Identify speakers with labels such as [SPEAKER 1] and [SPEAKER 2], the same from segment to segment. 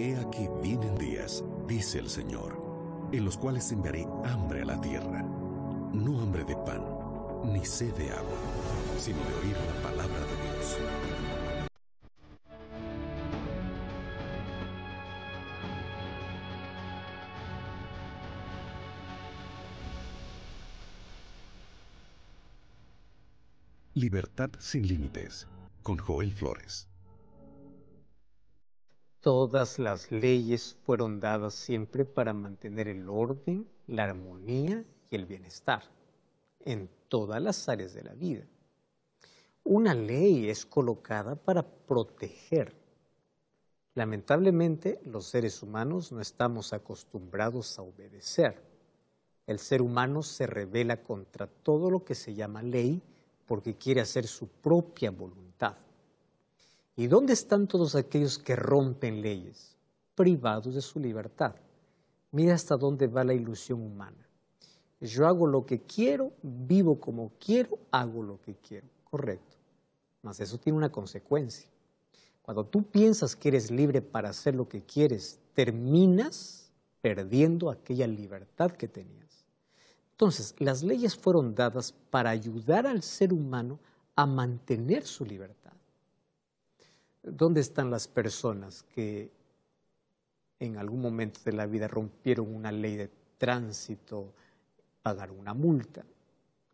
[SPEAKER 1] He aquí vienen días, dice el Señor, en los cuales enviaré hambre a la tierra, no hambre de pan, ni sed de agua, sino de oír la palabra de Dios. Libertad sin límites, con Joel Flores.
[SPEAKER 2] Todas las leyes fueron dadas siempre para mantener el orden, la armonía y el bienestar en todas las áreas de la vida. Una ley es colocada para proteger. Lamentablemente, los seres humanos no estamos acostumbrados a obedecer. El ser humano se rebela contra todo lo que se llama ley porque quiere hacer su propia voluntad. ¿Y dónde están todos aquellos que rompen leyes? Privados de su libertad. Mira hasta dónde va la ilusión humana. Yo hago lo que quiero, vivo como quiero, hago lo que quiero. Correcto. Mas eso tiene una consecuencia. Cuando tú piensas que eres libre para hacer lo que quieres, terminas perdiendo aquella libertad que tenías. Entonces, las leyes fueron dadas para ayudar al ser humano a mantener su libertad. ¿Dónde están las personas que en algún momento de la vida rompieron una ley de tránsito, pagaron una multa?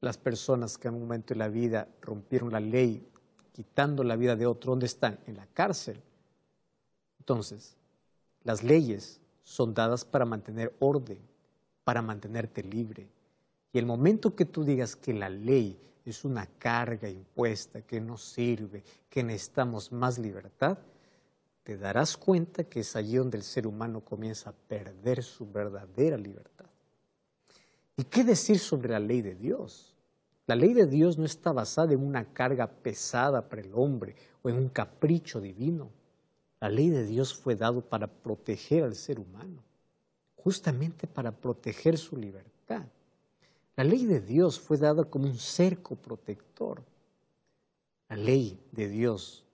[SPEAKER 2] Las personas que en un momento de la vida rompieron la ley, quitando la vida de otro, ¿dónde están? En la cárcel. Entonces, las leyes son dadas para mantener orden, para mantenerte libre. Y el momento que tú digas que la ley es una carga impuesta, que no sirve, que necesitamos más libertad, te darás cuenta que es allí donde el ser humano comienza a perder su verdadera libertad. ¿Y qué decir sobre la ley de Dios? La ley de Dios no está basada en una carga pesada para el hombre o en un capricho divino. La ley de Dios fue dada para proteger al ser humano, justamente para proteger su libertad. La ley de Dios fue dada como un cerco protector. La ley de Dios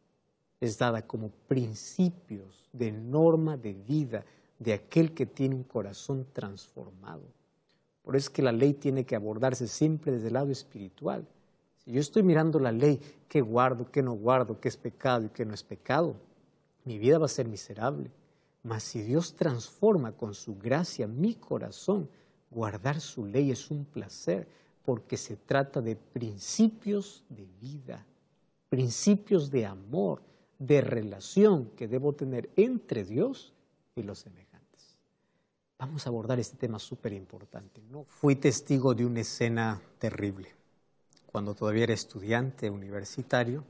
[SPEAKER 2] es dada como principios de norma de vida de aquel que tiene un corazón transformado. Por eso es que la ley tiene que abordarse siempre desde el lado espiritual. Si yo estoy mirando la ley, qué guardo, qué no guardo, qué es pecado y qué no es pecado, mi vida va a ser miserable. Mas si Dios transforma con su gracia mi corazón, guardar su ley es un placer, porque se trata de principios de vida, principios de amor, de relación que debo tener entre Dios y los semejantes. Vamos a abordar este tema súper importante, ¿no? Fui testigo de una escena terrible. Cuando todavía era estudiante universitario,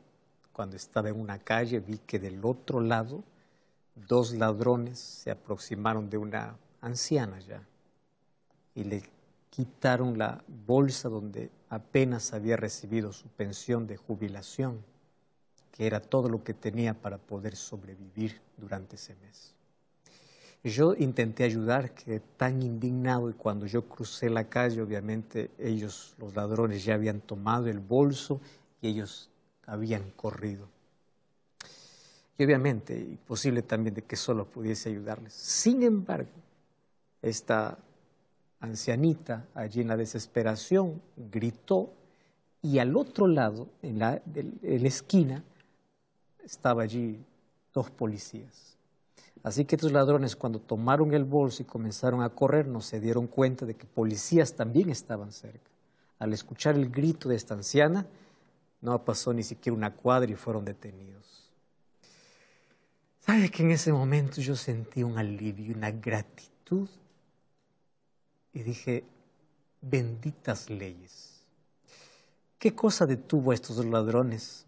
[SPEAKER 2] cuando estaba en una calle, vi que del otro lado 2 ladrones se aproximaron de una anciana ya y le quitaron la bolsa donde apenas había recibido su pensión de jubilación, que era todo lo que tenía para poder sobrevivir durante ese mes. Y yo intenté ayudar, quedé tan indignado, y cuando yo crucé la calle, obviamente ellos, los ladrones, ya habían tomado el bolso y ellos habían corrido. Y obviamente, imposible también de que solo pudiese ayudarles. Sin embargo, esta ancianita, allí en la desesperación, gritó, y al otro lado, en la esquina, estaba allí 2 policías. Así que estos ladrones, cuando tomaron el bolso y comenzaron a correr, no se dieron cuenta de que policías también estaban cerca. Al escuchar el grito de esta anciana, no pasó ni siquiera una cuadra y fueron detenidos. ¿Sabe que en ese momento yo sentí un alivio, una gratitud? Y dije, benditas leyes. ¿Qué cosa detuvo a estos 2 ladrones?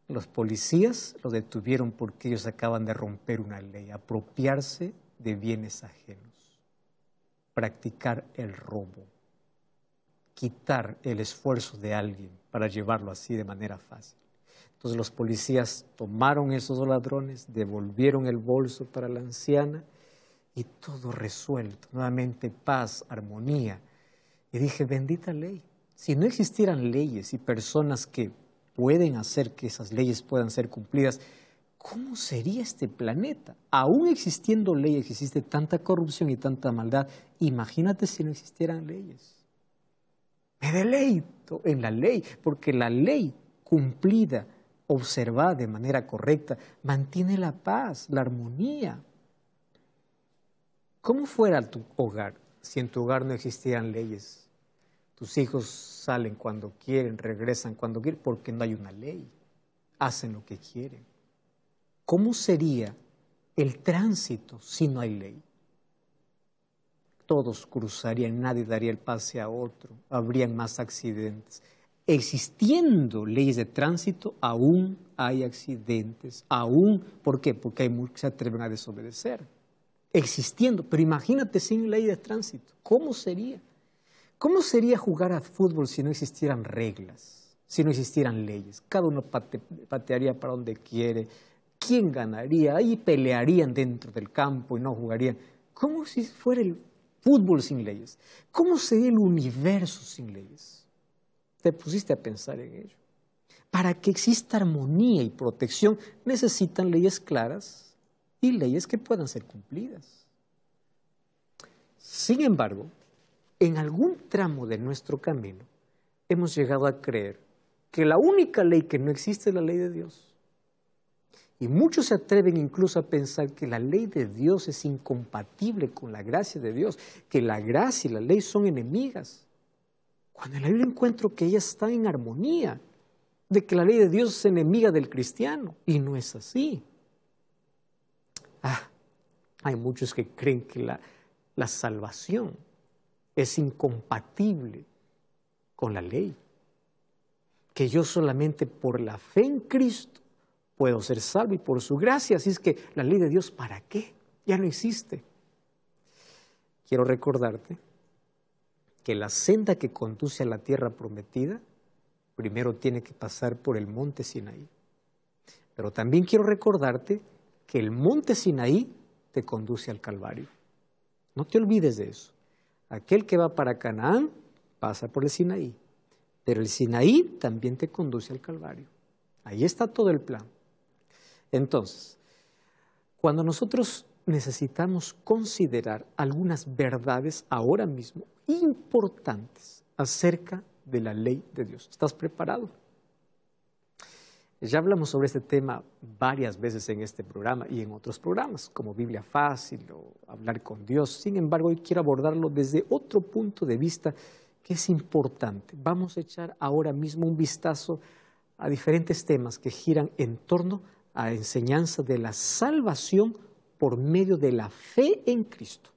[SPEAKER 2] Los policías los detuvieron porque ellos acaban de romper una ley, apropiarse de bienes ajenos, practicar el robo, quitar el esfuerzo de alguien para llevarlo así de manera fácil. Entonces los policías tomaron esos 2 ladrones, devolvieron el bolso para la anciana y todo resuelto, nuevamente paz, armonía. Y dije, bendita ley. Si no existieran leyes y personas que pueden hacer que esas leyes puedan ser cumplidas, ¿cómo sería este planeta? Aún existiendo leyes, existe tanta corrupción y tanta maldad. Imagínate si no existieran leyes. Me deleito en la ley, porque la ley cumplida, observada de manera correcta, mantiene la paz, la armonía. ¿Cómo fuera tu hogar si en tu hogar no existieran leyes? Tus hijos salen cuando quieren, regresan cuando quieren, porque no hay una ley. Hacen lo que quieren. ¿Cómo sería el tránsito si no hay ley? Todos cruzarían, nadie daría el pase a otro, habrían más accidentes. Existiendo leyes de tránsito, aún hay accidentes, aún, ¿por qué? Porque hay muchos que se atreven a desobedecer. Existiendo, pero imagínate sin ley de tránsito, ¿cómo sería? ¿Cómo sería jugar a fútbol si no existieran reglas, si no existieran leyes? Cada uno patearía para donde quiere. ¿Quién ganaría? Ahí pelearían dentro del campo y no jugarían. ¿Cómo si fuera el fútbol sin leyes? ¿Cómo sería el universo sin leyes? ¿Te pusiste a pensar en ello? Para que exista armonía y protección necesitan leyes claras y leyes que puedan ser cumplidas. Sin embargo, en algún tramo de nuestro camino hemos llegado a creer que la única ley que no existe es la ley de Dios. Y muchos se atreven incluso a pensar que la ley de Dios es incompatible con la gracia de Dios, que la gracia y la ley son enemigas. Cuando en la Biblia encuentro que ellas están en armonía, de que la ley de Dios es enemiga del cristiano, y no es así. Hay muchos que creen que la salvación es incompatible con la ley, que yo solamente por la fe en Cristo puedo ser salvo y por su gracia, así es que la ley de Dios, ¿para qué? Ya no existe. Quiero recordarte que la senda que conduce a la tierra prometida primero tiene que pasar por el monte Sinaí. Pero también quiero recordarte que el monte Sinaí te conduce al Calvario. No te olvides de eso. Aquel que va para Canaán pasa por el Sinaí, pero el Sinaí también te conduce al Calvario. Ahí está todo el plan. Entonces, cuando nosotros necesitamos considerar algunas verdades ahora mismo importantes acerca de la ley de Dios, ¿estás preparado? Ya hablamos sobre este tema varias veces en este programa y en otros programas, como Biblia Fácil o Hablar con Dios. Sin embargo, hoy quiero abordarlo desde otro punto de vista que es importante. Vamos a echar ahora mismo un vistazo a diferentes temas que giran en torno a la enseñanza de la salvación por medio de la fe en Cristo.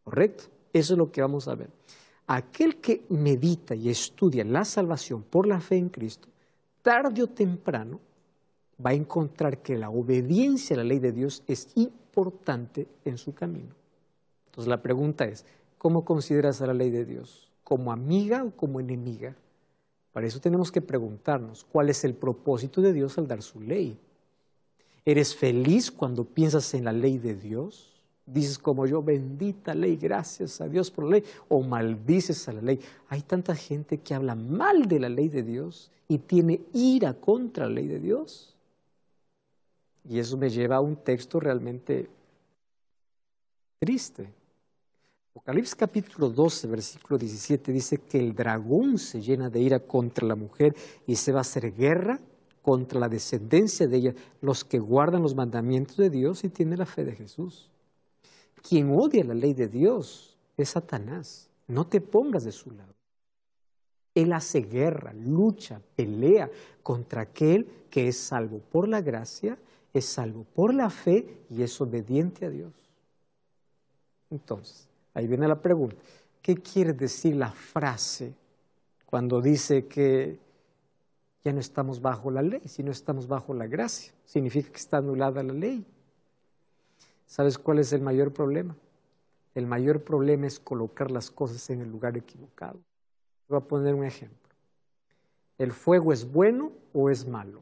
[SPEAKER 2] ¿Correcto? Eso es lo que vamos a ver. Aquel que medita y estudia la salvación por la fe en Cristo, tarde o temprano va a encontrar que la obediencia a la ley de Dios es importante en su camino. Entonces la pregunta es, ¿cómo consideras a la ley de Dios? ¿Como amiga o como enemiga? Para eso tenemos que preguntarnos, ¿cuál es el propósito de Dios al dar su ley? ¿Eres feliz cuando piensas en la ley de Dios? ¿Dices como yo, bendita ley, gracias a Dios por la ley? ¿O maldices a la ley? Hay tanta gente que habla mal de la ley de Dios y tiene ira contra la ley de Dios. Y eso me lleva a un texto realmente triste. Apocalipsis capítulo 12, versículo 17 dice que el dragón se llena de ira contra la mujer y se va a hacer guerra contra la descendencia de ella, los que guardan los mandamientos de Dios y tienen la fe de Jesús. Quien odia la ley de Dios es Satanás. No te pongas de su lado. Él hace guerra, lucha, pelea contra aquel que es salvo por la gracia, es salvo por la fe y es obediente a Dios. Entonces, ahí viene la pregunta. ¿Qué quiere decir la frase cuando dice que ya no estamos bajo la ley, sino estamos bajo la gracia? Significa que está anulada la ley. ¿Sabes cuál es el mayor problema? El mayor problema es colocar las cosas en el lugar equivocado. Voy a poner un ejemplo. ¿El fuego es bueno o es malo?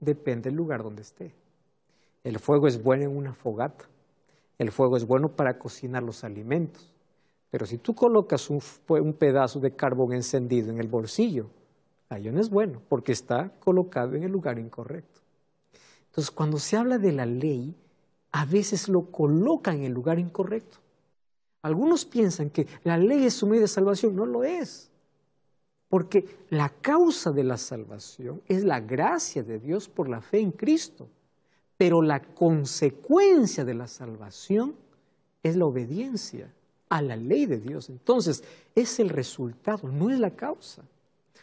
[SPEAKER 2] Depende del lugar donde esté. El fuego es bueno en una fogata. El fuego es bueno para cocinar los alimentos. Pero si tú colocas un pedazo de carbón encendido en el bolsillo, ahí no es bueno, porque está colocado en el lugar incorrecto. Entonces, cuando se habla de la ley, a veces lo colocan en el lugar incorrecto. Algunos piensan que la ley es su medio de salvación. No lo es. Porque la causa de la salvación es la gracia de Dios por la fe en Cristo. Pero la consecuencia de la salvación es la obediencia a la ley de Dios. Entonces, es el resultado, no es la causa.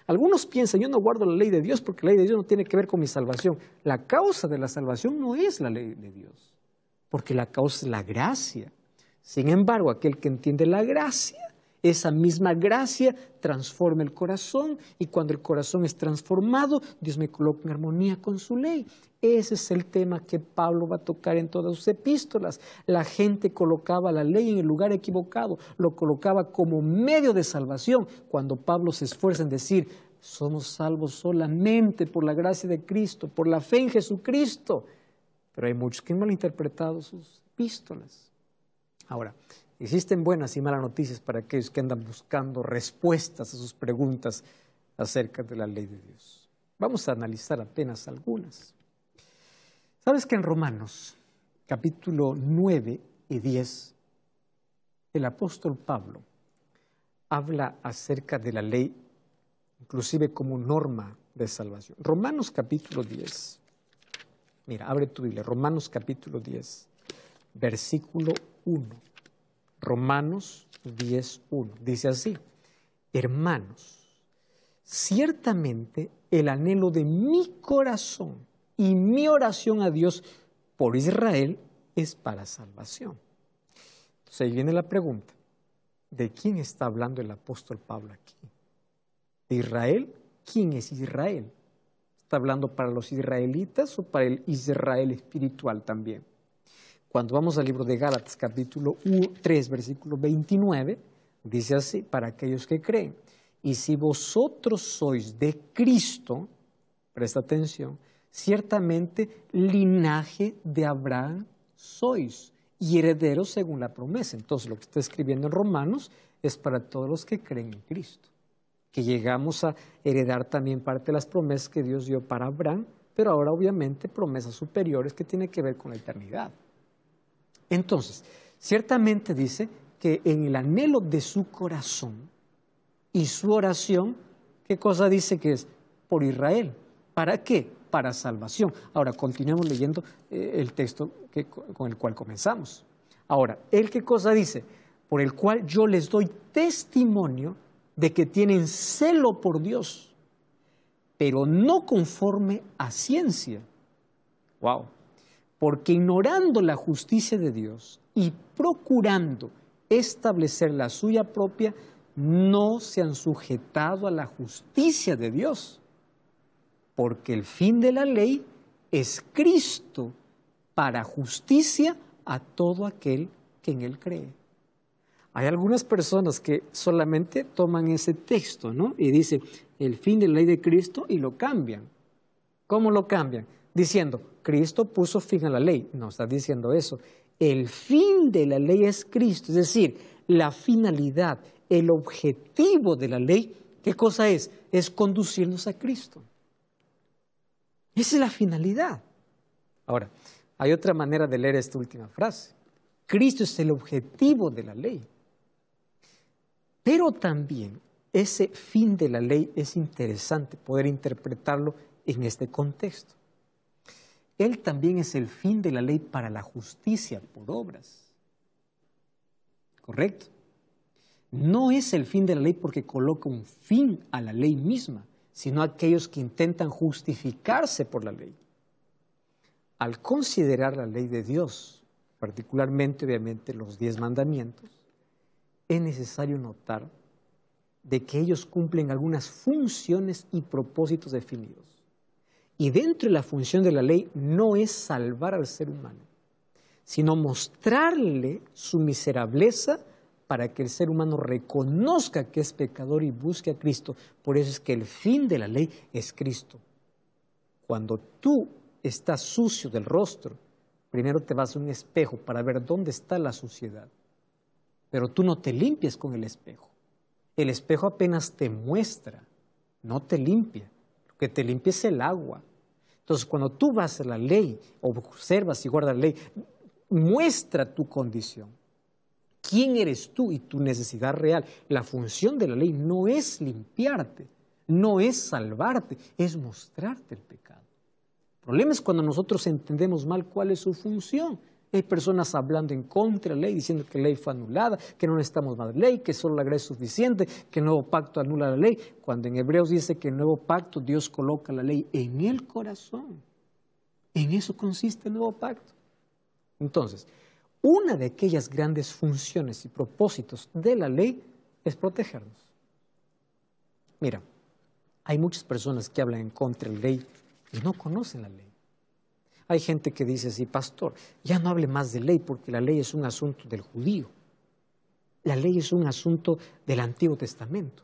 [SPEAKER 2] Algunos piensan, yo no guardo la ley de Dios porque la ley de Dios no tiene que ver con mi salvación. La causa de la salvación no es la ley de Dios, porque la causa es la gracia. Sin embargo, aquel que entiende la gracia, esa misma gracia transforma el corazón, y cuando el corazón es transformado, Dios me coloca en armonía con su ley. Ese es el tema que Pablo va a tocar en todas sus epístolas. La gente colocaba la ley en el lugar equivocado, lo colocaba como medio de salvación, cuando Pablo se esfuerza en decir, somos salvos solamente por la gracia de Cristo, por la fe en Jesucristo. Pero hay muchos que han malinterpretado sus epístolas. Ahora, existen buenas y malas noticias para aquellos que andan buscando respuestas a sus preguntas acerca de la ley de Dios. Vamos a analizar apenas algunas. ¿Sabes que en Romanos, capítulo 9 y 10, el apóstol Pablo habla acerca de la ley, inclusive como norma de salvación? Romanos capítulo 10. Mira, abre tu Biblia, Romanos capítulo 10, versículo 1. Romanos 10:1. Dice así: hermanos, ciertamente el anhelo de mi corazón y mi oración a Dios por Israel es para salvación. Entonces ahí viene la pregunta: ¿de quién está hablando el apóstol Pablo aquí? ¿De Israel? ¿Quién es Israel? ¿Está hablando para los israelitas o para el Israel espiritual también? Cuando vamos al libro de Gálatas, capítulo 3, versículo 29, dice así, para aquellos que creen: y si vosotros sois de Cristo, presta atención, ciertamente linaje de Abraham sois, y herederos según la promesa. Entonces, lo que está escribiendo en Romanos es para todos los que creen en Cristo, que llegamos a heredar también parte de las promesas que Dios dio para Abraham, pero ahora obviamente promesas superiores que tienen que ver con la eternidad. Entonces, ciertamente dice que en el anhelo de su corazón y su oración, ¿qué cosa dice que es? Por Israel. ¿Para qué? Para salvación. Ahora, continuemos leyendo el texto con el cual comenzamos. Ahora, ¿él qué cosa dice? Por el cual yo les doy testimonio de que tienen celo por Dios, pero no conforme a ciencia. ¡Wow! Porque ignorando la justicia de Dios y procurando establecer la suya propia, no se han sujetado a la justicia de Dios. Porque el fin de la ley es Cristo para justicia a todo aquel que en Él cree. Hay algunas personas que solamente toman ese texto, ¿no? Y dice, el fin de la ley de Cristo, y lo cambian. ¿Cómo lo cambian? Diciendo, Cristo puso fin a la ley. No está diciendo eso. El fin de la ley es Cristo. Es decir, la finalidad, el objetivo de la ley, ¿qué cosa es? Es conducirnos a Cristo. Esa es la finalidad. Ahora, hay otra manera de leer esta última frase. Cristo es el objetivo de la ley. Pero también ese fin de la ley es interesante poder interpretarlo en este contexto. Él también es el fin de la ley para la justicia por obras. ¿Correcto? No es el fin de la ley porque coloca un fin a la ley misma, sino a aquellos que intentan justificarse por la ley. Al considerar la ley de Dios, particularmente obviamente los 10 mandamientos, es necesario notar de que ellos cumplen algunas funciones y propósitos definidos. Y dentro de la función de la ley no es salvar al ser humano, sino mostrarle su miserableza para que el ser humano reconozca que es pecador y busque a Cristo. Por eso es que el fin de la ley es Cristo. Cuando tú estás sucio del rostro, primero te vas a un espejo para ver dónde está la suciedad. Pero tú no te limpies con el espejo. El espejo apenas te muestra, no te limpia. Lo que te limpia es el agua. Entonces, cuando tú vas a la ley, observas y guardas la ley, muestra tu condición. ¿Quién eres tú y tu necesidad real? La función de la ley no es limpiarte, no es salvarte, es mostrarte el pecado. El problema es cuando nosotros entendemos mal cuál es su función. Hay personas hablando en contra de la ley, diciendo que la ley fue anulada, que no necesitamos más ley, que solo la gracia es suficiente, que el nuevo pacto anula la ley, cuando en Hebreos dice que el nuevo pacto Dios coloca la ley en el corazón. En eso consiste el nuevo pacto. Entonces, una de aquellas grandes funciones y propósitos de la ley es protegernos. Mira, hay muchas personas que hablan en contra de la ley y no conocen la ley. Hay gente que dice así, pastor, ya no hable más de ley porque la ley es un asunto del judío. La ley es un asunto del Antiguo Testamento.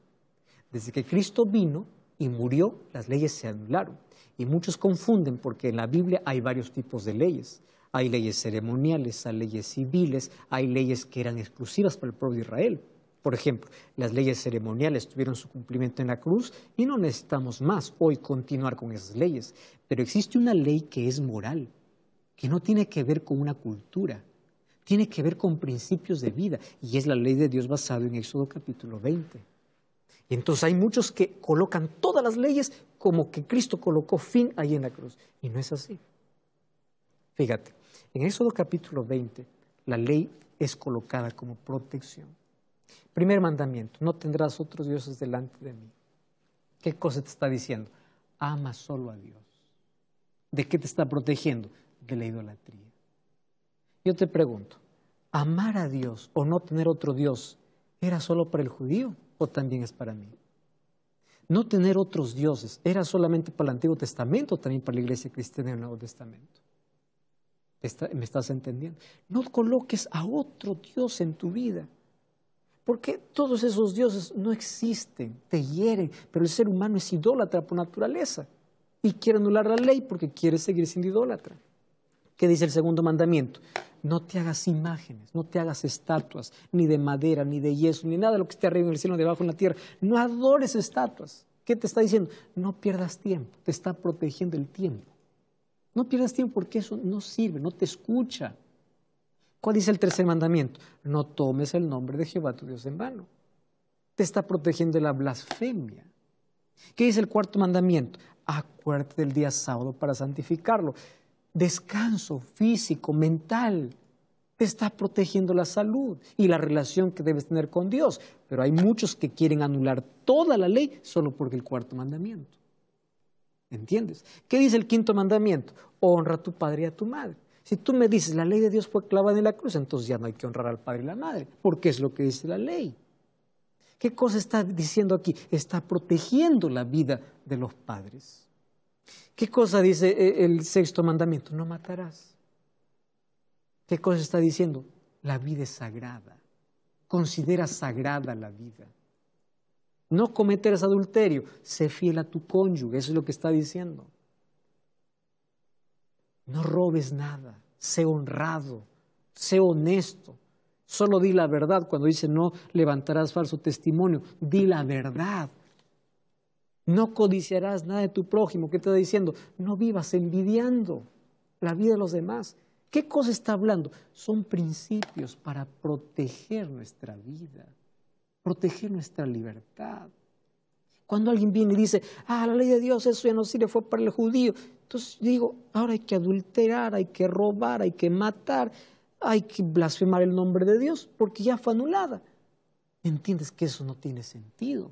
[SPEAKER 2] Desde que Cristo vino y murió, las leyes se anularon. Y muchos confunden porque en la Biblia hay varios tipos de leyes. Hay leyes ceremoniales, hay leyes civiles, hay leyes que eran exclusivas para el pueblo de Israel. Por ejemplo, las leyes ceremoniales tuvieron su cumplimiento en la cruz y no necesitamos más hoy continuar con esas leyes. Pero existe una ley que es moral, que no tiene que ver con una cultura, tiene que ver con principios de vida y es la ley de Dios basada en Éxodo capítulo 20. Y entonces hay muchos que colocan todas las leyes como que Cristo colocó fin ahí en la cruz y no es así. Fíjate, en Éxodo capítulo 20 la ley es colocada como protección. Primer mandamiento, no tendrás otros dioses delante de mí. ¿Qué cosa te está diciendo? Ama solo a Dios. ¿De qué te está protegiendo? De la idolatría. Yo te pregunto, ¿amar a Dios o no tener otro Dios era solo para el judío o también es para mí? No tener otros dioses, ¿era solamente para el Antiguo Testamento o también para la iglesia cristiana en el Nuevo Testamento? ¿Me estás entendiendo? No coloques a otro Dios en tu vida. Porque todos esos dioses no existen, te hieren, pero el ser humano es idólatra por naturaleza y quiere anular la ley porque quiere seguir siendo idólatra. ¿Qué dice el segundo mandamiento? No te hagas imágenes, no te hagas estatuas, ni de madera, ni de yeso, ni nada de lo que esté arriba en el cielo, ni debajo en la tierra. No adores estatuas. ¿Qué te está diciendo? No pierdas tiempo, te está protegiendo el tiempo. No pierdas tiempo porque eso no sirve, no te escucha. ¿Cuál dice el tercer mandamiento? No tomes el nombre de Jehová tu Dios en vano. Te está protegiendo de la blasfemia. ¿Qué dice el cuarto mandamiento? Acuérdate del día sábado para santificarlo. Descanso físico, mental. Te está protegiendo la salud y la relación que debes tener con Dios. Pero hay muchos que quieren anular toda la ley solo porque el cuarto mandamiento. ¿Entiendes? ¿Qué dice el quinto mandamiento? Honra a tu padre y a tu madre. Si tú me dices, la ley de Dios fue clavada en la cruz, entonces ya no hay que honrar al padre y la madre, porque es lo que dice la ley. ¿Qué cosa está diciendo aquí? Está protegiendo la vida de los padres. ¿Qué cosa dice el sexto mandamiento? No matarás. ¿Qué cosa está diciendo? La vida es sagrada. Considera sagrada la vida. No cometerás adulterio, sé fiel a tu cónyuge, eso es lo que está diciendo. No robes nada, sé honrado, sé honesto. Solo di la verdad. Cuando dice no levantarás falso testimonio, di la verdad. No codiciarás nada de tu prójimo. ¿Qué te está diciendo? No vivas envidiando la vida de los demás. ¿Qué cosa está hablando? Son principios para proteger nuestra vida, proteger nuestra libertad. Cuando alguien viene y dice, la ley de Dios, eso ya no sirve, fue para el judío. Entonces digo, ahora hay que adulterar, hay que robar, hay que matar, hay que blasfemar el nombre de Dios, porque ya fue anulada. ¿Entiendes que eso no tiene sentido?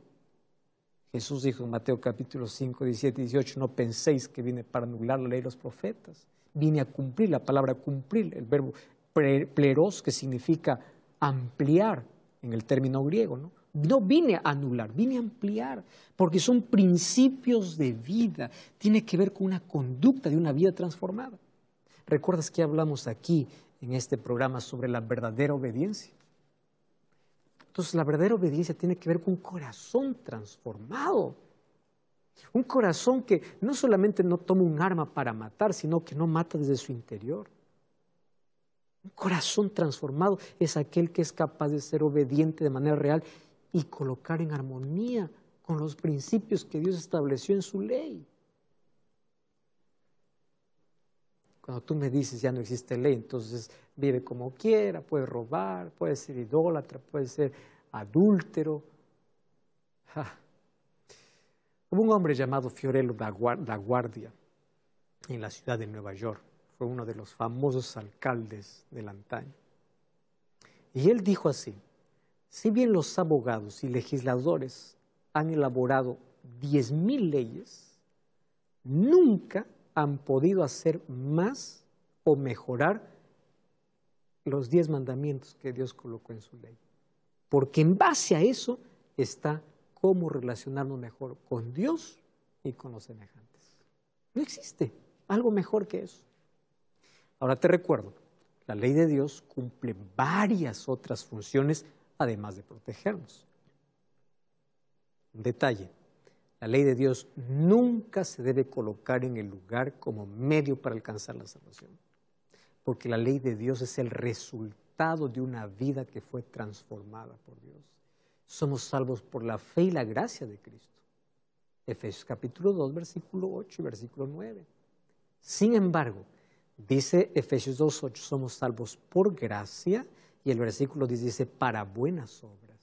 [SPEAKER 2] Jesús dijo en Mateo capítulo 5, 17 y 18, no penséis que vine para anular la ley de los profetas. Vine a cumplir, la palabra cumplir, el verbo pleros, que significa ampliar en el término griego, ¿no? No vine a anular, vine a ampliar, porque son principios de vida, tiene que ver con una conducta de una vida transformada. ¿Recuerdas que hablamos aquí en este programa sobre la verdadera obediencia? Entonces la verdadera obediencia tiene que ver con un corazón transformado, un corazón que no solamente no toma un arma para matar, sino que no mata desde su interior. Un corazón transformado es aquel que es capaz de ser obediente de manera real y colocar en armonía con los principios que Dios estableció en su ley. Cuando tú me dices ya no existe ley, entonces vive como quiera, puede robar, puede ser idólatra, puede ser adúltero. Hubo un hombre llamado Fiorello da Guardia en la ciudad de Nueva York. Fue uno de los famosos alcaldes del antaño. Y él dijo así: si bien los abogados y legisladores han elaborado 10.000 leyes, nunca han podido hacer más o mejorar los 10 mandamientos que Dios colocó en su ley. Porque en base a eso está cómo relacionarnos mejor con Dios y con los semejantes. No existe algo mejor que eso. Ahora te recuerdo, la ley de Dios cumple varias otras funciones además de protegernos. Un detalle: la ley de Dios nunca se debe colocar en el lugar como medio para alcanzar la salvación, porque la ley de Dios es el resultado de una vida que fue transformada por Dios. Somos salvos por la fe y la gracia de Cristo. Efesios capítulo 2, versículo 8 y versículo 9. Sin embargo, dice Efesios 2:8, somos salvos por gracia, y el versículo 10 dice para buenas obras.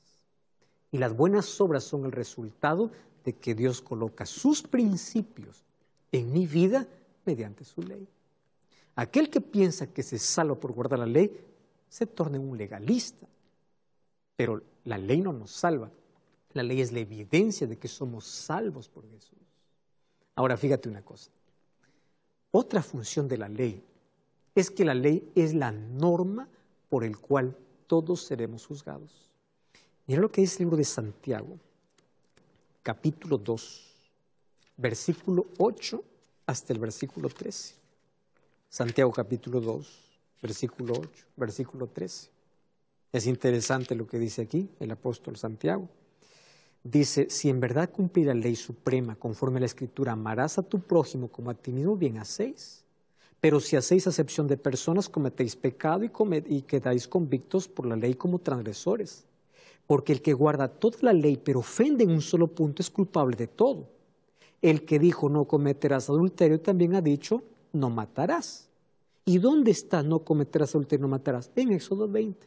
[SPEAKER 2] Y las buenas obras son el resultado de que Dios coloca sus principios en mi vida mediante su ley. Aquel que piensa que se salva por guardar la ley se torna un legalista. Pero la ley no nos salva. La ley es la evidencia de que somos salvos por Jesús. Ahora fíjate una cosa. Otra función de la ley es que la ley es la norma por el cual todos seremos juzgados. Mira lo que dice el libro de Santiago, capítulo 2, versículo 8 hasta el versículo 13. Santiago capítulo 2, versículo 8, versículo 13. Es interesante lo que dice aquí el apóstol Santiago. Dice: si en verdad cumplís la ley suprema conforme a la Escritura, amarás a tu prójimo como a ti mismo, bien hacéis. Pero si hacéis acepción de personas, cometéis pecado y quedáis convictos por la ley como transgresores. Porque el que guarda toda la ley pero ofende en un solo punto es culpable de todo. El que dijo no cometerás adulterio también ha dicho no matarás. ¿Y dónde está no cometerás adulterio, no matarás? En Éxodo 20.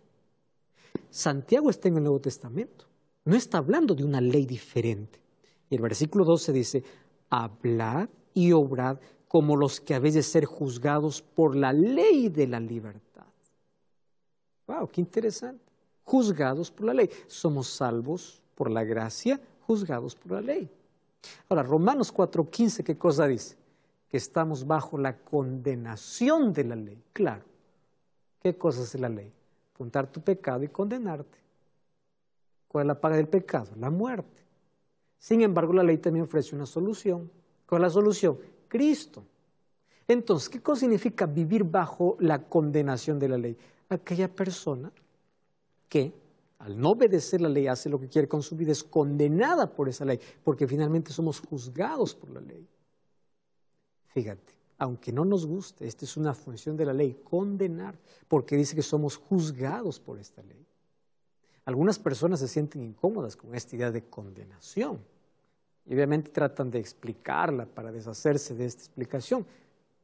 [SPEAKER 2] Santiago está en el Nuevo Testamento. No está hablando de una ley diferente. Y el versículo 12 dice: hablad y obrad como los que habéis de ser juzgados por la ley de la libertad. ¡Wow! ¡Qué interesante! Juzgados por la ley. Somos salvos por la gracia, juzgados por la ley. Ahora, Romanos 4:15, ¿qué cosa dice? Que estamos bajo la condenación de la ley. Claro. ¿Qué cosa es la ley? Apuntar tu pecado y condenarte. ¿Cuál es la paga del pecado? La muerte. Sin embargo, la ley también ofrece una solución. ¿Cuál es la solución? Cristo. Entonces, ¿qué cosa significa vivir bajo la condenación de la ley? Aquella persona que al no obedecer la ley hace lo que quiere con su vida, es condenada por esa ley, porque finalmente somos juzgados por la ley. Fíjate, aunque no nos guste, esta es una función de la ley, condenar, porque dice que somos juzgados por esta ley. Algunas personas se sienten incómodas con esta idea de condenación y obviamente tratan de explicarla para deshacerse de esta explicación.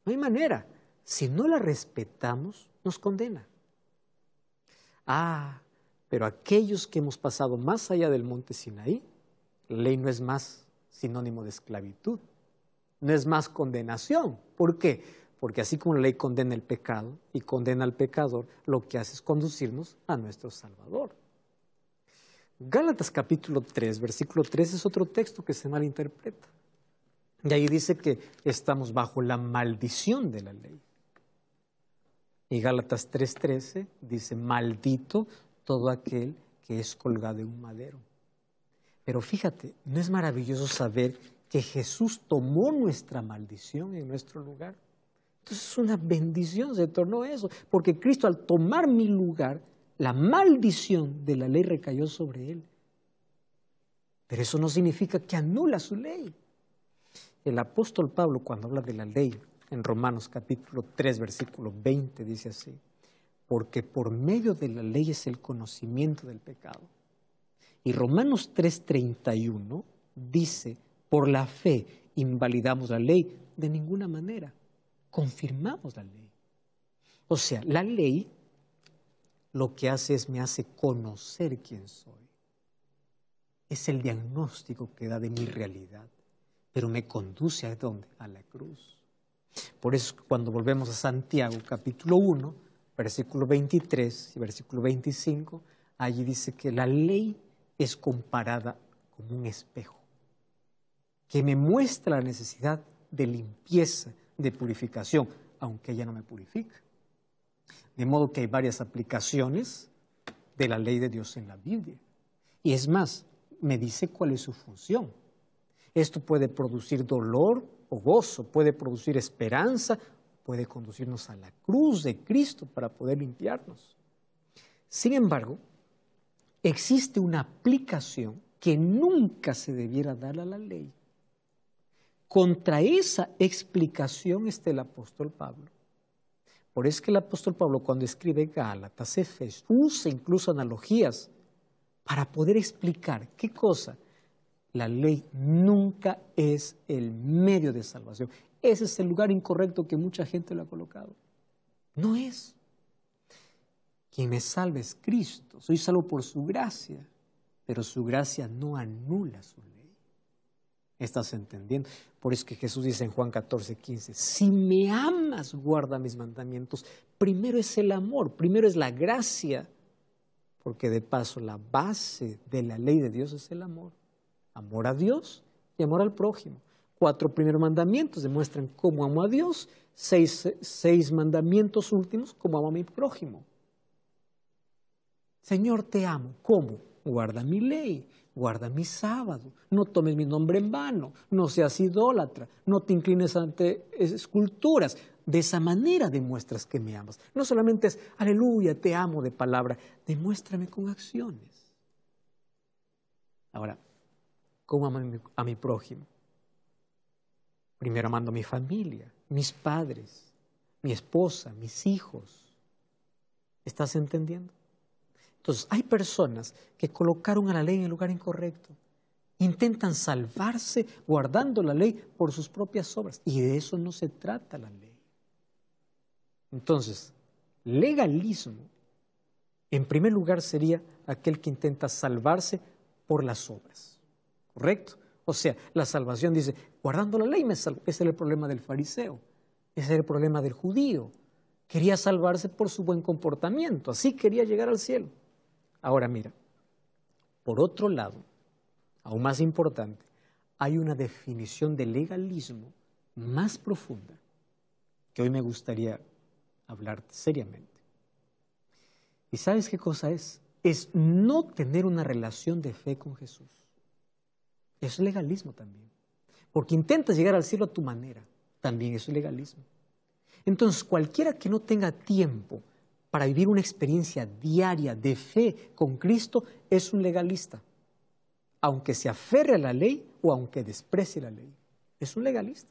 [SPEAKER 2] No hay manera. Si no la respetamos, nos condena. Pero aquellos que hemos pasado más allá del monte Sinaí, la ley no es más sinónimo de esclavitud, no es más condenación. ¿Por qué? Porque así como la ley condena el pecado y condena al pecador, lo que hace es conducirnos a nuestro Salvador. Gálatas capítulo 3, versículo 3 es otro texto que se malinterpreta. Y ahí dice que estamos bajo la maldición de la ley. Y Gálatas 3:13 dice: maldito todo aquel que es colgado en un madero. Pero fíjate, ¿no es maravilloso saber que Jesús tomó nuestra maldición en nuestro lugar? Entonces es una bendición, se tornó eso, porque Cristo al tomar mi lugar, la maldición de la ley recayó sobre él. Pero eso no significa que anula su ley. El apóstol Pablo, cuando habla de la ley, en Romanos capítulo 3, versículo 20, dice así: porque por medio de la ley es el conocimiento del pecado. Y Romanos 3:31 dice: por la fe invalidamos la ley de ninguna manera. confirmamos la ley. O sea, la ley lo que hace es me hace conocer quién soy. Es el diagnóstico que da de mi realidad, pero me conduce ¿a dónde? A la cruz. Por eso cuando volvemos a Santiago, capítulo 1, versículo 23 y versículo 25, allí dice que la ley es comparada como un espejo, que me muestra la necesidad de limpieza, de purificación, aunque ella no me purifica. De modo que hay varias aplicaciones de la ley de Dios en la Biblia. Y es más, me dice cuál es su función. Esto puede producir dolor o gozo, puede producir esperanza, puede conducirnos a la cruz de Cristo para poder limpiarnos. Sin embargo, existe una aplicación que nunca se debiera dar a la ley. Contra esa explicación está el apóstol Pablo. Por eso es que el apóstol Pablo, cuando escribe Gálatas, Efesios, usa incluso analogías para poder explicar qué cosa. La ley nunca es el medio de salvación. Ese es el lugar incorrecto que mucha gente lo ha colocado. No es. Quien me salva es Cristo. Soy salvo por su gracia, pero su gracia no anula su ley. ¿Estás entendiendo? Por eso que Jesús dice en Juan 14:15, si me amas, guarda mis mandamientos. Primero es el amor, primero es la gracia, porque de paso la base de la ley de Dios es el amor. Amor a Dios y amor al prójimo. 4 primeros mandamientos demuestran cómo amo a Dios, 6 mandamientos últimos, cómo amo a mi prójimo. Señor, te amo. ¿Cómo? Guarda mi ley, guarda mi sábado, no tomes mi nombre en vano, no seas idólatra, no te inclines ante esculturas. De esa manera demuestras que me amas. No solamente es, aleluya, te amo de palabra, demuéstrame con acciones. Ahora, ¿cómo amo a mi prójimo? Primero amando a mi familia, mis padres, mi esposa, mis hijos. ¿Estás entendiendo? Entonces, hay personas que colocaron a la ley en el lugar incorrecto. Intentan salvarse guardando la ley por sus propias obras. Y de eso no se trata la ley. Entonces, legalismo, en primer lugar, sería aquel que intenta salvarse por las obras. ¿Correcto? O sea, la salvación dice, guardando la ley me salvo. Ese era el problema del fariseo. Ese era el problema del judío. Quería salvarse por su buen comportamiento. Así quería llegar al cielo. Ahora mira, por otro lado, aún más importante, hay una definición de legalismo más profunda que hoy me gustaría hablar seriamente. ¿Y sabes qué cosa es? Es no tener una relación de fe con Jesús. Es legalismo también. Porque intentas llegar al cielo a tu manera. También es legalismo. Entonces, cualquiera que no tenga tiempo para vivir una experiencia diaria de fe con Cristo es un legalista. Aunque se aferre a la ley o aunque desprecie la ley. Es un legalista.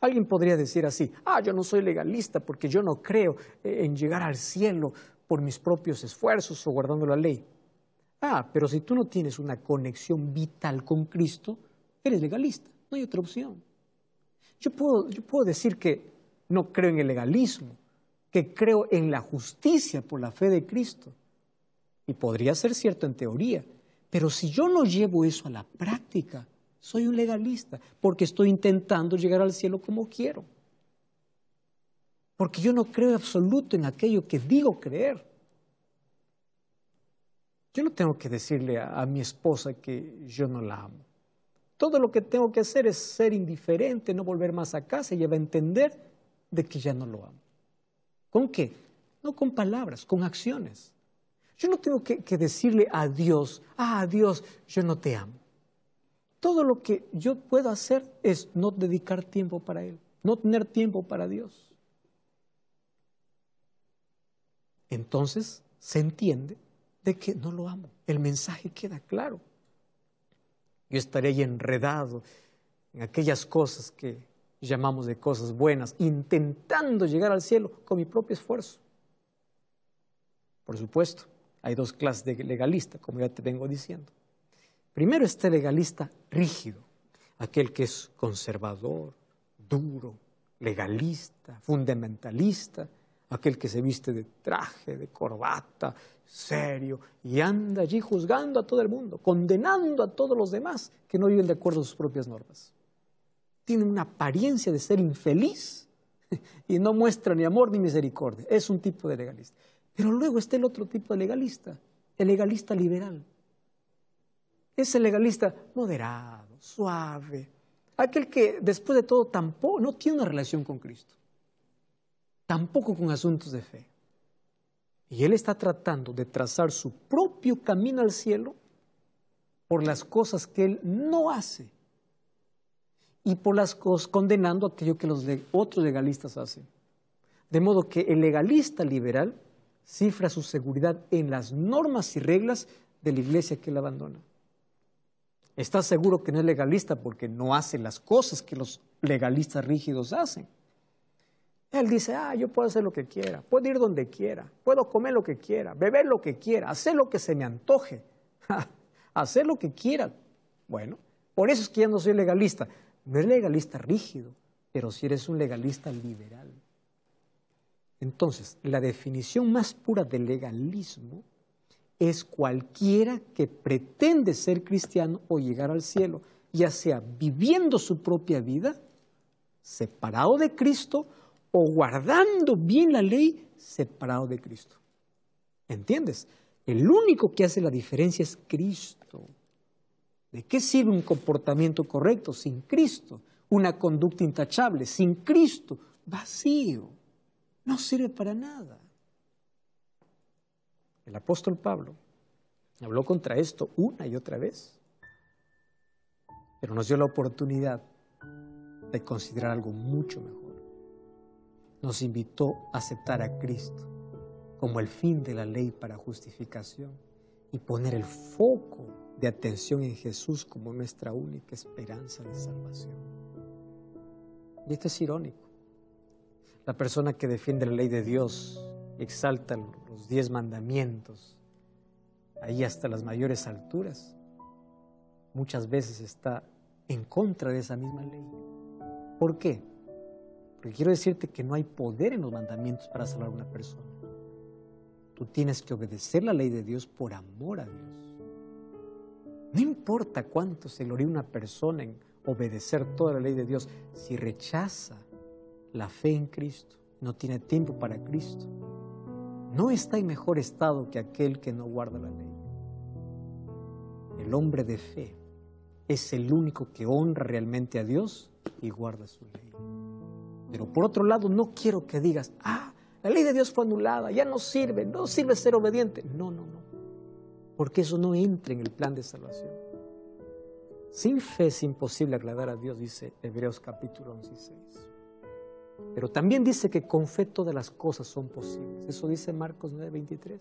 [SPEAKER 2] Alguien podría decir así, yo no soy legalista porque yo no creo en llegar al cielo por mis propios esfuerzos o guardando la ley. Pero si tú no tienes una conexión vital con Cristo, eres legalista, no hay otra opción. Yo puedo decir que no creo en el legalismo, que creo en la justicia por la fe de Cristo. Y podría ser cierto en teoría, pero si yo no llevo eso a la práctica, soy un legalista, porque estoy intentando llegar al cielo como quiero. Porque yo no creo en absoluto en aquello que digo creer. Yo no tengo que decirle a mi esposa que yo no la amo. Todo lo que tengo que hacer es ser indiferente, no volver más a casa y ella va a entender de que ya no lo amo. ¿Con qué? No con palabras, con acciones. Yo no tengo que decirle a Dios, Dios, yo no te amo. Todo lo que yo puedo hacer es no dedicar tiempo para Él, no tener tiempo para Dios. Entonces se entiende de que no lo amo. El mensaje queda claro. Yo estaré ahí enredado en aquellas cosas que llamamos de cosas buenas, intentando llegar al cielo con mi propio esfuerzo. Por supuesto, hay 2 clases de legalista, como ya te vengo diciendo. Primero está el legalista rígido, aquel que es conservador, duro, legalista, fundamentalista, aquel que se viste de traje, de corbata, serio, y anda allí juzgando a todo el mundo, condenando a todos los demás que no viven de acuerdo a sus propias normas. Tiene una apariencia de ser infeliz y no muestra ni amor ni misericordia. Es un tipo de legalista. Pero luego está el otro tipo de legalista, el legalista liberal. Es el legalista moderado, suave, aquel que después de todo tampoco no tiene una relación con Cristo, tampoco con asuntos de fe. Y él está tratando de trazar su propio camino al cielo por las cosas que él no hace y por las cosas condenando aquello que los otros legalistas hacen. De modo que el legalista liberal cifra su seguridad en las normas y reglas de la iglesia que él abandona. Está seguro que no es legalista porque no hace las cosas que los legalistas rígidos hacen. Él dice, yo puedo hacer lo que quiera, puedo ir donde quiera, puedo comer lo que quiera, beber lo que quiera, hacer lo que se me antoje, hacer lo que quiera. Bueno, por eso es que ya no soy legalista. No es legalista rígido, pero sí eres un legalista liberal. Entonces, la definición más pura de legalismo es cualquiera que pretende ser cristiano o llegar al cielo, ya sea viviendo su propia vida, separado de Cristo, o guardando bien la ley, separado de Cristo. ¿Entiendes? El único que hace la diferencia es Cristo. ¿De qué sirve un comportamiento correcto sin Cristo? Una conducta intachable sin Cristo, vacío. No sirve para nada. El apóstol Pablo habló contra esto una y otra vez, pero nos dio la oportunidad de considerar algo mucho mejor. Nos invitó a aceptar a Cristo como el fin de la ley para justificación y poner el foco de atención en Jesús como nuestra única esperanza de salvación. Y esto es irónico. La persona que defiende la ley de Dios, exalta los 10 mandamientos, ahí hasta las mayores alturas, muchas veces está en contra de esa misma ley. ¿Por qué? Porque quiero decirte que no hay poder en los mandamientos para salvar a una persona. Tú tienes que obedecer la ley de Dios por amor a Dios. No importa cuánto se gloríe una persona en obedecer toda la ley de Dios, si rechaza la fe en Cristo, no tiene tiempo para Cristo, no está en mejor estado que aquel que no guarda la ley. El hombre de fe es el único que honra realmente a Dios y guarda su ley. Pero por otro lado, no quiero que digas, la ley de Dios fue anulada, ya no sirve ser obediente. No, porque eso no entra en el plan de salvación. Sin fe es imposible agradar a Dios, dice Hebreos capítulo 11 y 6. Pero también dice que con fe todas las cosas son posibles. Eso dice Marcos 9:23.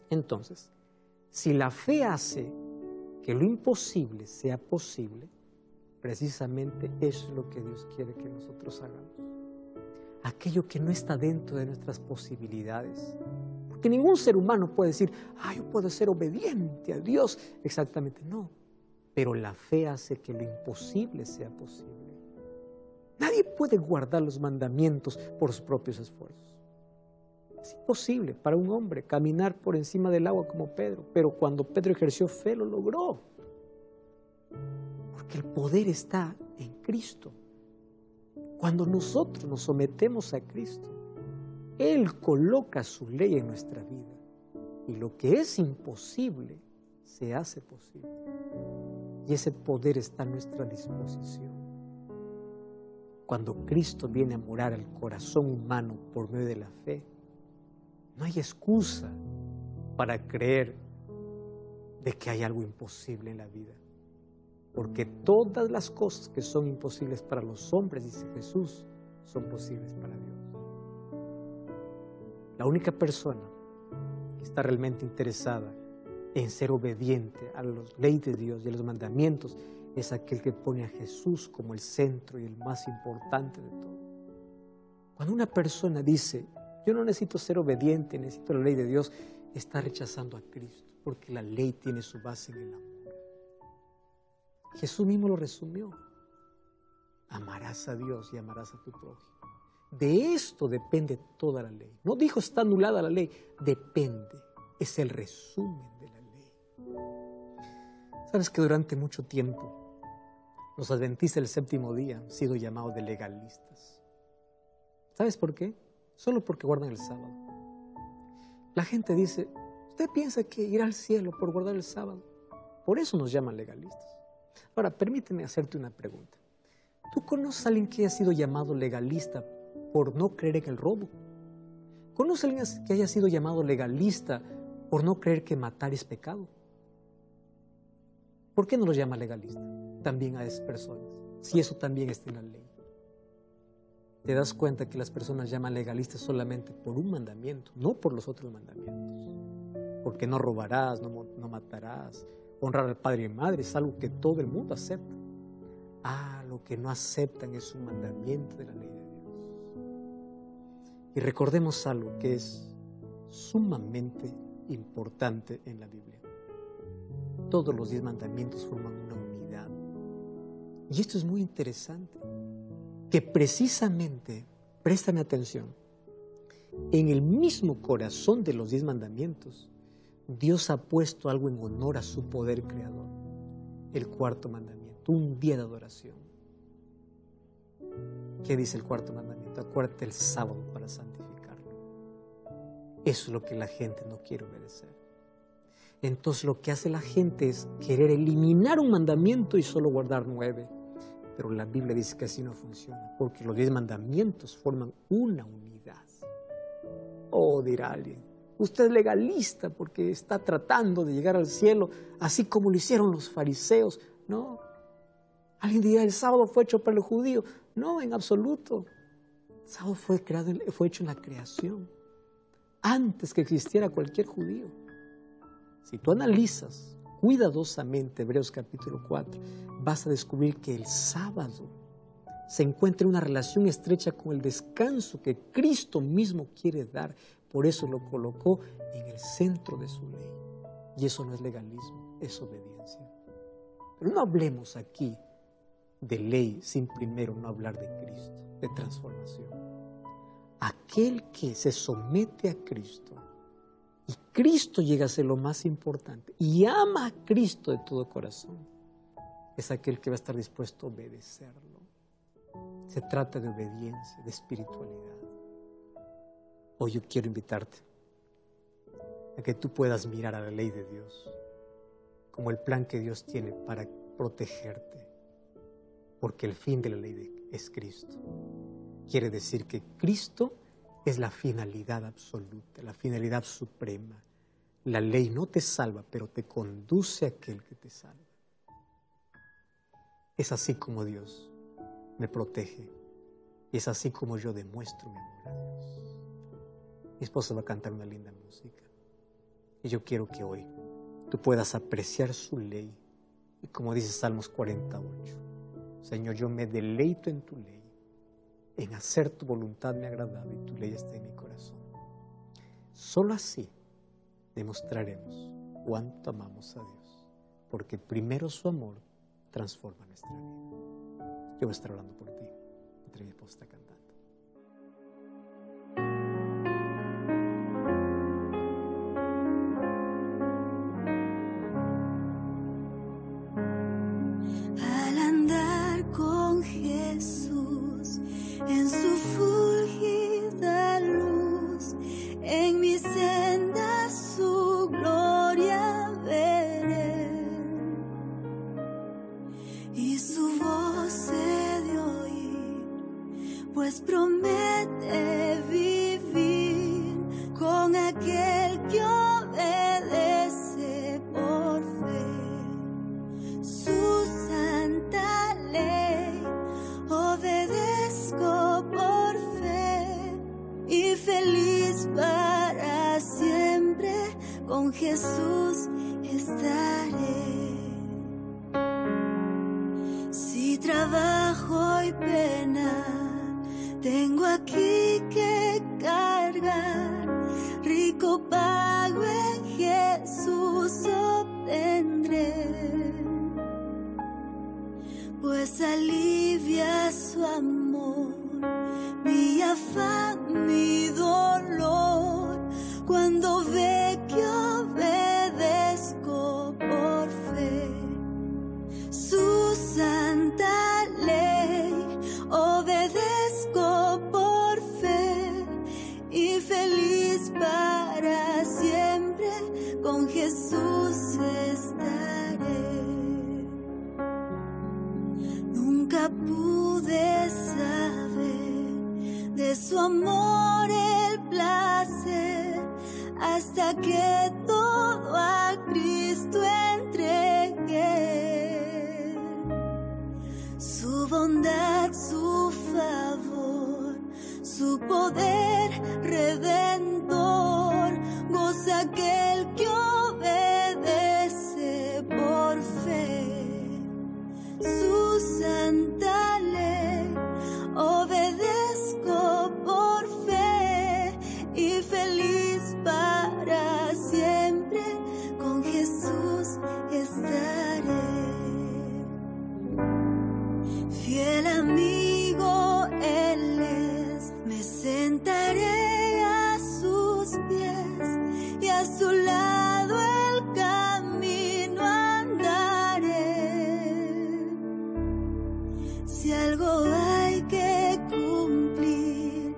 [SPEAKER 2] Entonces, si la fe hace que lo imposible sea posible, precisamente eso es lo que Dios quiere que nosotros hagamos. Aquello que no está dentro de nuestras posibilidades. Porque ningún ser humano puede decir, yo puedo ser obediente a Dios. Exactamente, no. Pero la fe hace que lo imposible sea posible. Nadie puede guardar los mandamientos por sus propios esfuerzos. Es imposible para un hombre caminar por encima del agua como Pedro, pero cuando Pedro ejerció fe lo logró. Porque el poder está en Cristo. Cuando nosotros nos sometemos a Cristo, Él coloca su ley en nuestra vida. Y lo que es imposible se hace posible. Y ese poder está a nuestra disposición. Cuando Cristo viene a morar al corazón humano por medio de la fe, no hay excusa para creer de que hay algo imposible en la vida. Porque todas las cosas que son imposibles para los hombres, dice Jesús, son posibles para Dios. La única persona que está realmente interesada en ser obediente a la ley de Dios y a los mandamientos es aquel que pone a Jesús como el centro y el más importante de todo. Cuando una persona dice, yo no necesito ser obediente, necesito la ley de Dios, está rechazando a Cristo, porque la ley tiene su base en el amor. Jesús mismo lo resumió. Amarás a Dios y amarás a tu prójimo. De esto depende toda la ley. No dijo está anulada la ley, depende. Es el resumen de la ley. ¿Sabes que durante mucho tiempo los adventistas del séptimo día han sido llamados de legalistas? ¿Sabes por qué? Solo porque guardan el sábado. La gente dice, ¿usted piensa que irá al cielo por guardar el sábado? Por eso nos llaman legalistas. Ahora, permíteme hacerte una pregunta. ¿Tú conoces a alguien que haya sido llamado legalista por no creer en el robo? ¿Conoces a alguien que haya sido llamado legalista por no creer que matar es pecado? ¿Por qué no los llama legalista también a esas personas? Si eso también está en la ley. Te das cuenta que las personas llaman legalistas solamente por un mandamiento, no por los otros mandamientos. Porque no robarás, no matarás, honrar al padre y madre es algo que todo el mundo acepta. Lo que no aceptan es un mandamiento de la ley de Dios. Y recordemos algo que es sumamente importante en la Biblia. Todos los 10 mandamientos forman una unidad. Y esto es muy interesante, que precisamente, préstame atención, en el mismo corazón de los 10 mandamientos, Dios ha puesto algo en honor a su poder creador. El cuarto mandamiento, un día de adoración. ¿Qué dice el cuarto mandamiento? Acuérdate el sábado para santificarlo. Eso es lo que la gente no quiere obedecer. Entonces lo que hace la gente es querer eliminar un mandamiento y solo guardar 9. Pero la Biblia dice que así no funciona, porque los 10 mandamientos forman una unidad. Dirá alguien, usted es legalista porque está tratando de llegar al cielo, así como lo hicieron los fariseos. No. Alguien dirá, el sábado fue hecho para el judío. No, en absoluto. El sábado fue hecho en la creación, antes que existiera cualquier judío. Si tú analizas cuidadosamente Hebreos capítulo 4, vas a descubrir que el sábado se encuentra en una relación estrecha con el descanso que Cristo mismo quiere dar. Por eso lo colocó en el centro de su ley. Y eso no es legalismo, es obediencia. Pero no hablemos aquí de ley sin primero no hablar de Cristo, de transformación. Aquel que se somete a Cristo y Cristo llega a ser lo más importante y ama a Cristo de todo corazón, es aquel que va a estar dispuesto a obedecerlo. Se trata de obediencia, de espiritualidad. Hoy yo quiero invitarte a que tú puedas mirar a la ley de Dios como el plan que Dios tiene para protegerte, porque el fin de la ley es Cristo. Quiere decir que Cristo es la finalidad absoluta, la finalidad suprema. La ley no te salva, pero te conduce a aquel que te salva. Es así como Dios me protege y es así como yo demuestro mi amor a Dios. Mi esposa va a cantar una linda música y yo quiero que hoy tú puedas apreciar su ley y como dice Salmos 48, Señor, yo me deleito en tu ley, en hacer tu voluntad me ha agradado y tu ley está en mi corazón. Solo así demostraremos cuánto amamos a Dios, porque primero su amor transforma nuestra vida. Yo voy a estar hablando por ti, mientras mi esposa está cantando.
[SPEAKER 3] Al andar con Jesús en su fulgida luz, en mi senda su gloria veré, y su voz he de oír, pues promete vivir con aquel que obedece por fe su santa ley. Obedezco por fe y feliz para siempre con Jesús estaré. Si trabajo y pena tengo aquí que cargar, rico pago en Jesús obtendré, pues pues alivia su amor, mi afán, mi dolor, cuando ve que obedezco por fe su santa ley, obedezco por fe y feliz para siempre con Jesús estaré. Nunca pude saber de su amor el placer hasta que todo a Cristo entregué. Su bondad, su favor, su poder redentor, goza aquel que obedece por fe su santa ley, obedezco por fe y feliz para siempre con Jesús estaré. Fiel amigo Él es, me sentaré a sus pies y a su lado el camino andaré. Si algo hay que cumplir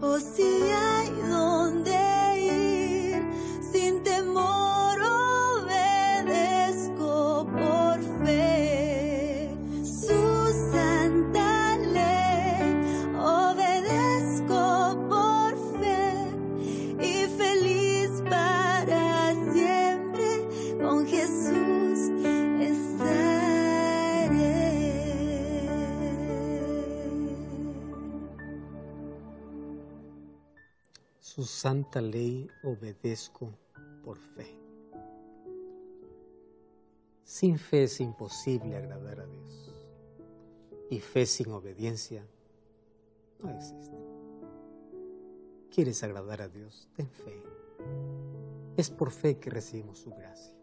[SPEAKER 3] o si hay donde ir, sin temor obedezco por fe su santa ley, obedezco por fe y feliz para siempre con Jesús estaré.
[SPEAKER 2] Su santa ley obedezco por fe. Sin fe es imposible agradar a Dios. Y fe sin obediencia no existe. ¿Quieres agradar a Dios? Ten fe. Es por fe que recibimos su gracia.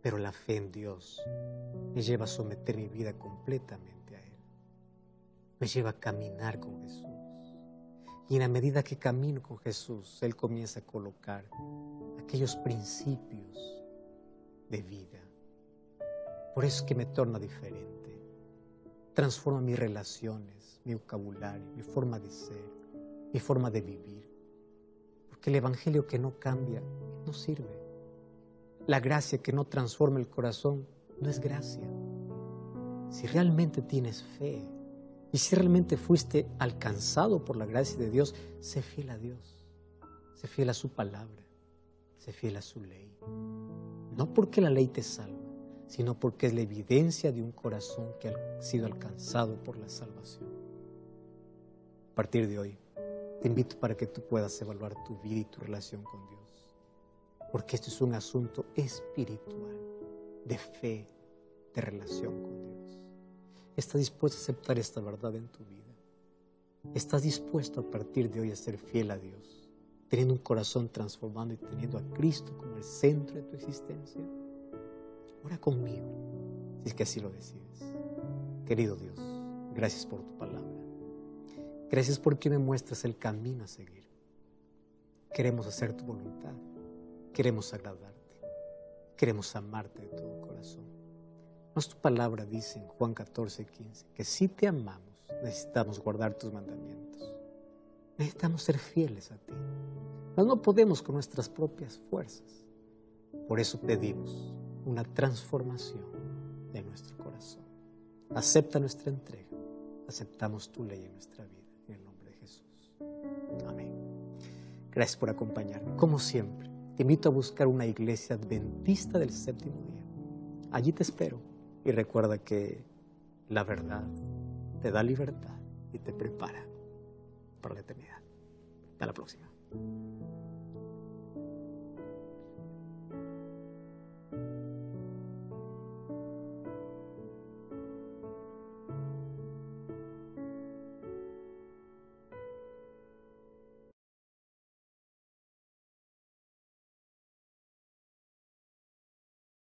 [SPEAKER 2] Pero la fe en Dios me lleva a someter mi vida completamente a Él. Me lleva a caminar con Jesús. Y en la medida que camino con Jesús, Él comienza a colocar aquellos principios de vida. Por eso es que me torna diferente. Transforma mis relaciones, mi vocabulario, mi forma de ser, mi forma de vivir. Porque el evangelio que no cambia no sirve. La gracia que no transforma el corazón no es gracia. Si realmente tienes fe, y si realmente fuiste alcanzado por la gracia de Dios, sé fiel a Dios, sé fiel a su palabra, sé fiel a su ley. No porque la ley te salva, sino porque es la evidencia de un corazón que ha sido alcanzado por la salvación. A partir de hoy, te invito para que tú puedas evaluar tu vida y tu relación con Dios, porque esto es un asunto espiritual, de fe, de relación con Dios. ¿Estás dispuesto a aceptar esta verdad en tu vida? ¿Estás dispuesto a partir de hoy a ser fiel a Dios, teniendo un corazón transformado y teniendo a Cristo como el centro de tu existencia? Ora conmigo, si es que así lo decides. Querido Dios, gracias por tu palabra. Gracias porque me muestras el camino a seguir. Queremos hacer tu voluntad, queremos agradarte, queremos amarte de todo corazón. Mas tu palabra dice en Juan 14:15 que si te amamos, necesitamos guardar tus mandamientos. Necesitamos ser fieles a ti. Mas no podemos con nuestras propias fuerzas. Por eso pedimos una transformación de nuestro corazón. Acepta nuestra entrega. Aceptamos tu ley en nuestra vida. En el nombre de Jesús. Amén. Gracias por acompañarme. Como siempre, te invito a buscar una iglesia adventista del séptimo día. Allí te espero. Y recuerda que la verdad te da libertad y te prepara para la eternidad. Hasta la próxima.